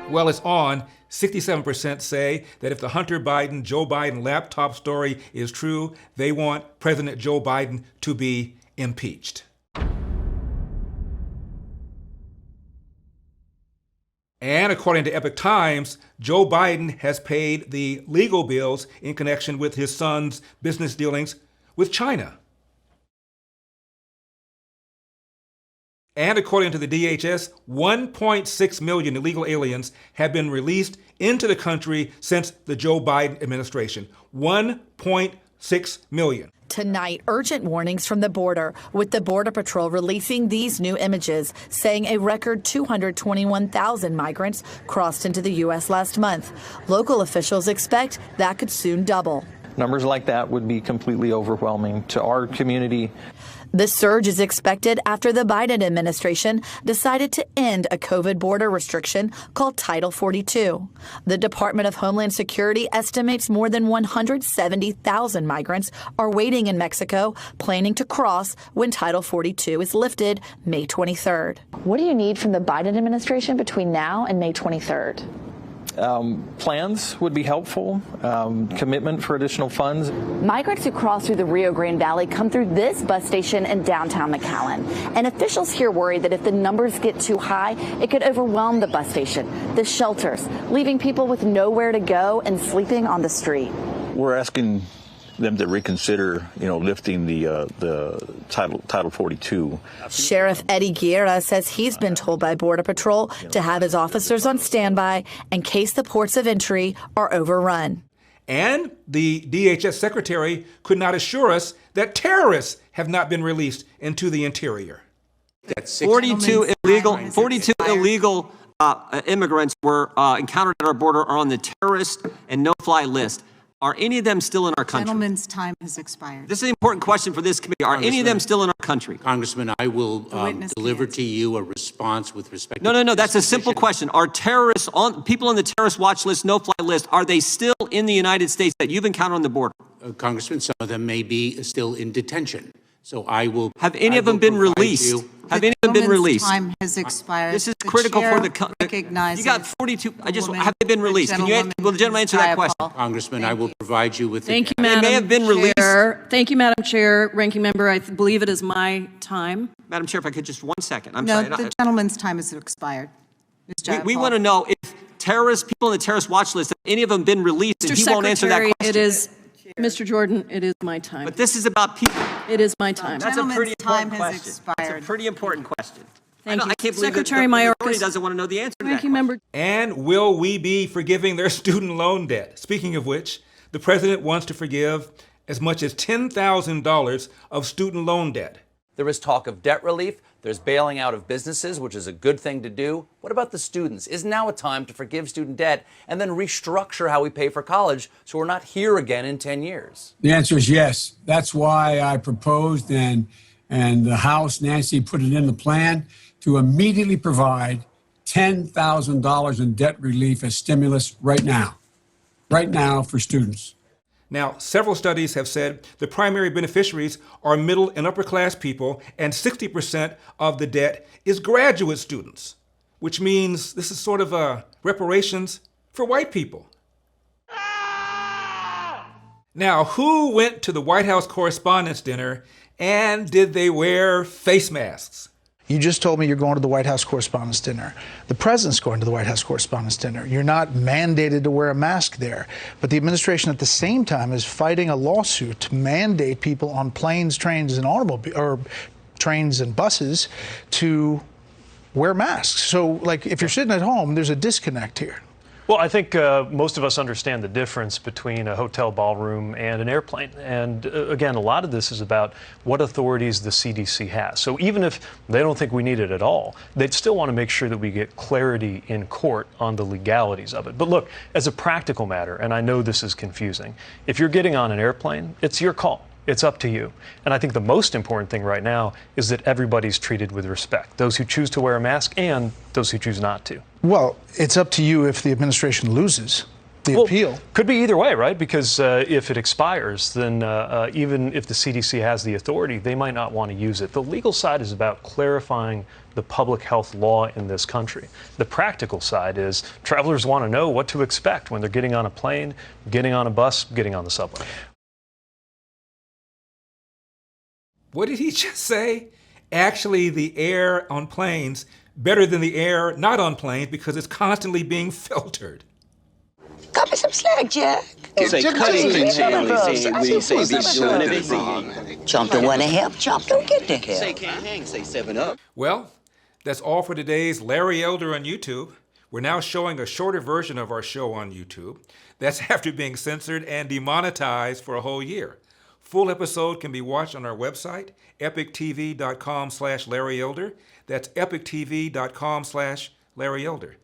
Well, it's on. 67% say that if the Hunter Biden, Joe Biden laptop story is true, they want President Joe Biden to be impeached. And according to Epoch Times, Joe Biden has paid the legal bills in connection with his son's business dealings with China. And according to the DHS, 1.6 million illegal aliens have been released into the country since the Joe Biden administration. 1.6 million. Tonight, urgent warnings from the border, with the Border Patrol releasing these new images, saying a record 221,000 migrants crossed into the U.S. last month. Local officials expect that could soon double. Numbers like that would be completely overwhelming to our community. The surge is expected after the Biden administration decided to end a COVID border restriction called Title 42. The Department of Homeland Security estimates more than 170,000 migrants are waiting in Mexico, planning to cross when Title 42 is lifted May 23rd. What do you need from the Biden administration between now and May 23rd? Plans would be helpful, commitment for additional funds. Migrants who cross through the Rio Grande Valley come through this bus station in downtown McAllen. And officials here worry that if the numbers get too high, it could overwhelm the bus station, the shelters, leaving people with nowhere to go and sleeping on the street. We're asking them to reconsider, lifting the Title 42. Sheriff Eddie Guerra says he's been told by Border Patrol to have his officers on standby in case the ports of entry are overrun. And the DHS secretary could not assure us that terrorists have not been released into the interior. 42 illegal immigrants were encountered at our border are on the terrorist and no-fly list. Are any of them still in our country? Gentleman's time has expired. This is an important question for this committee. Are any of them still in our country? Congressman, I will deliver to you a response with respect to... No, that's a simple question. Are terrorists, people on the terrorist watch list, no-fly list, are they still in the United States that you've encountered on the border? Congressman, some of them may be still in detention. So I will... Have any of them been released? Have any of them been released? Time has expired. This is critical for the country. You got 42. Have they been released? Will the gentleman answer that question? Congressman, I will provide you with... Thank you, Madam They may have been released. Thank you, Madam Chair. Ranking Member, I believe it is my time. Madam Chair, if I could just 1 second. The gentleman's time has expired. We want to know if people on the terrorist watch list, have any of them been released? Mr. And he won't answer that question. It is, Mr. Jordan, it is my time. But this is about people. It is my time. That's a pretty important question. Expired. That's a pretty important question. Thank you. I can't believe Secretary the Mayorkas majority doesn't want to know the answer to that Ranking Member. And will we be forgiving their student loan debt? Speaking of which, the president wants to forgive as much as $10,000 of student loan debt. There is talk of debt relief. There's bailing out of businesses, which is a good thing to do. What about the students? Is now a time to forgive student debt and then restructure how we pay for college so we're not here again in 10 years? The answer is yes. That's why I proposed and the House, Nancy, put it in the plan to immediately provide $10,000 in debt relief as stimulus right now for students. Now, several studies have said the primary beneficiaries are middle and upper class people, and 60% of the debt is graduate students, which means this is sort of reparations for white people. Now, who went to the White House Correspondents' Dinner, and did they wear face masks? You just told me you're going to the White House Correspondents' Dinner. The president's going to the White House Correspondents' Dinner. You're not mandated to wear a mask there. But the administration at the same time is fighting a lawsuit to mandate people on planes, trains, and trains and buses to wear masks. So, if you're sitting at home, there's a disconnect here. Well, I think most of us understand the difference between a hotel ballroom and an airplane. And again, a lot of this is about what authorities the CDC has. So even if they don't think we need it at all, they'd still want to make sure that we get clarity in court on the legalities of it. But look, as a practical matter, and I know this is confusing, if you're getting on an airplane, it's your call. It's up to you. And I think the most important thing right now is that everybody's treated with respect, those who choose to wear a mask and those who choose not to. Well, it's up to you if the administration loses. the appeal. Could be either way, right? Because if it expires, then even if the CDC has the authority, they might not want to use it. The legal side is about clarifying the public health law in this country. The practical side is travelers want to know what to expect when they're getting on a plane, getting on a bus, getting on the subway. What did he just say? Actually, the air on planes better than the air not on planes because it's constantly being filtered. Cut me some slack, Jack. Chomp don't want to help, Chomp don't get the help. Say can't hang, say 7 Up. Well, that's all for today's Larry Elder on YouTube. We're now showing a shorter version of our show on YouTube. That's after being censored and demonetized for a whole year. Full episode can be watched on our website, epictv.com/Larry Elder. That's epictv.com/Larry Elder.